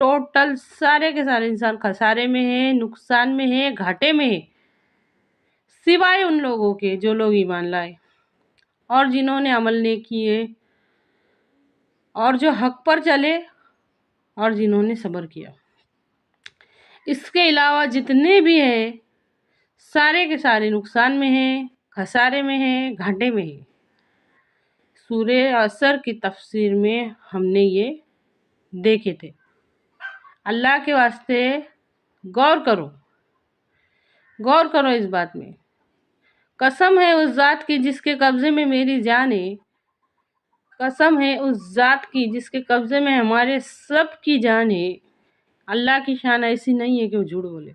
Total سارے کے سارے انسان خسارے میں ہیں، نقصان میں ہیں، گھاٹے میں ہیں، سوائے ان لوگوں کے جو لوگ ایمان لائے اور جنہوں نے عمل نہیں کیے اور جو حق پر چلے اور جنہوں نے صبر کیا۔ اس کے علاوہ جتنے بھی ہیں سارے کے سارے نقصان میں ہیں، خسارے میں ہیں، گھاٹے میں ہیں۔ سورہ عصر کی تفسیر میں ہم نے یہ دیکھے تھے۔ اللہ کے واسطے غور کرو اس بات میں۔ قسم ہے اس ذات کی جس کے قبضے میں میری جان ہے، قسم ہے اس ذات کی جس کے قبضے میں ہمارے سب کی جان ہے۔ اللہ کی شان ایسی نہیں ہے کہ وہ جھوٹ بولے۔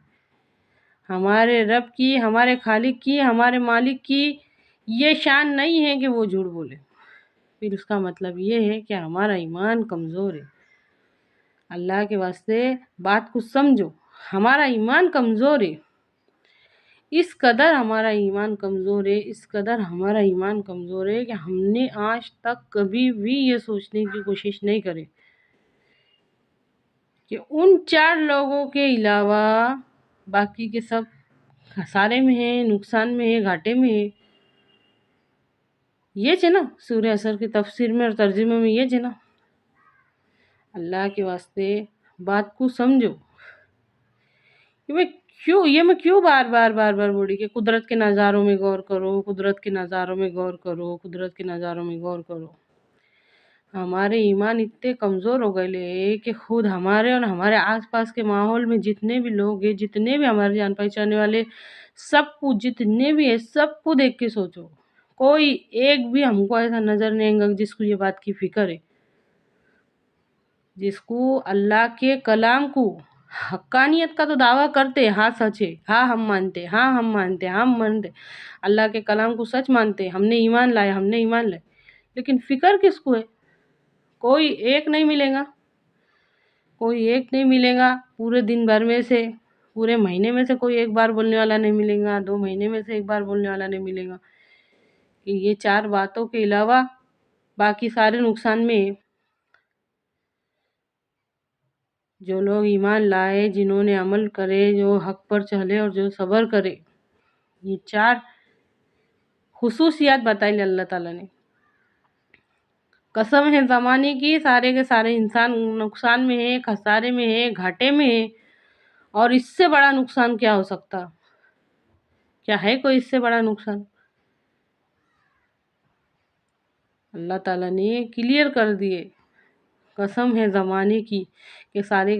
ہمارے رب کی، ہمارے خالق کی، ہمارے مالک کی یہ شان نہیں ہے کہ وہ جھوٹ بولے۔ پھر اس کا مطلب یہ ہے کہ ہمارا ایمان کمزور ہے۔ اللہ کے واسطے بات کو سمجھو، ہمارا ایمان کمزور ہے۔ اس قدر ہمارا ایمان کمزور ہے، اس قدر ہمارا ایمان کمزور ہے کہ ہم نے آج تک کبھی بھی یہ سوچنے کی کوشش نہیں کرے کہ ان 4 لوگوں کے علاوہ باقی کے سب خسارے میں ہیں، نقصان میں ہیں، گھاٹے میں ہیں۔ یہ ہے نا سورہ عصر کی تفسیر میں اور ترجمے میں، یہ ہے نا۔ اللہ کے واسطے بات کو سمجھو۔ میں کیوں بار بار بولی کہ قدرت کے نظاروں میں غور کرو، قدرت کے نظاروں میں غور کرو، قدرت کے نظاروں میں غور کرو۔ ہمارے ایمان اتنے کمزور ہو گئے کہ خود ہمارے اور ہمارے آس پاس کے ماحول میں جتنے بھی لوگ ہیں، جتنے بھی ہمارے جان پہچانے والے، سب کو، جتنے بھی ہیں، سب کو دیکھ کے سوچو، کوئی ایک بھی ہم کو ایسا نظر نہیں آئے گا جس کو یہ بات کی فکر ہے، جس کو اللہ کے کلام کو، حقانیت کا تو دعویٰ کرتے، ہاں سچ ہے، ہاں ہم مانتے، ہم مانتے، اللہ کے کلام کو سچ مانتے، ہم نے ایمان لائے، لیکن فکر کس کو ہے؟ کوئی ایک نہیں ملے گا پورے دن بھر میں سے، پورے مہینے میں سے کوئی ایک بار بولنے والا نہیں ملے گا، 2 مہینے میں سے ایک بار بولنے والا نہیں ملے گا کہ یہ 4 باتوں کے علاوہ باقی سارے نقصان میں ہیں۔ جو لوگ ایمان لائے، جنہوں نے عمل کرے، جو حق پر چلے اور جو صبر کرے، یہ 4 خصوصیات بتائی اللہ تعالیٰ نے۔ قسم ہے زمانے کی، سارے کے سارے انسان نقصان میں ہیں، خسارے میں ہیں، گھاٹے میں ہیں، اور اس سے بڑا نقصان کیا ہو سکتا؟ کیا ہے کوئی اس سے بڑا نقصان؟ اللہ تعالیٰ نے کلیئر کر دیے، قسم ہے زمانے کی کہ سارے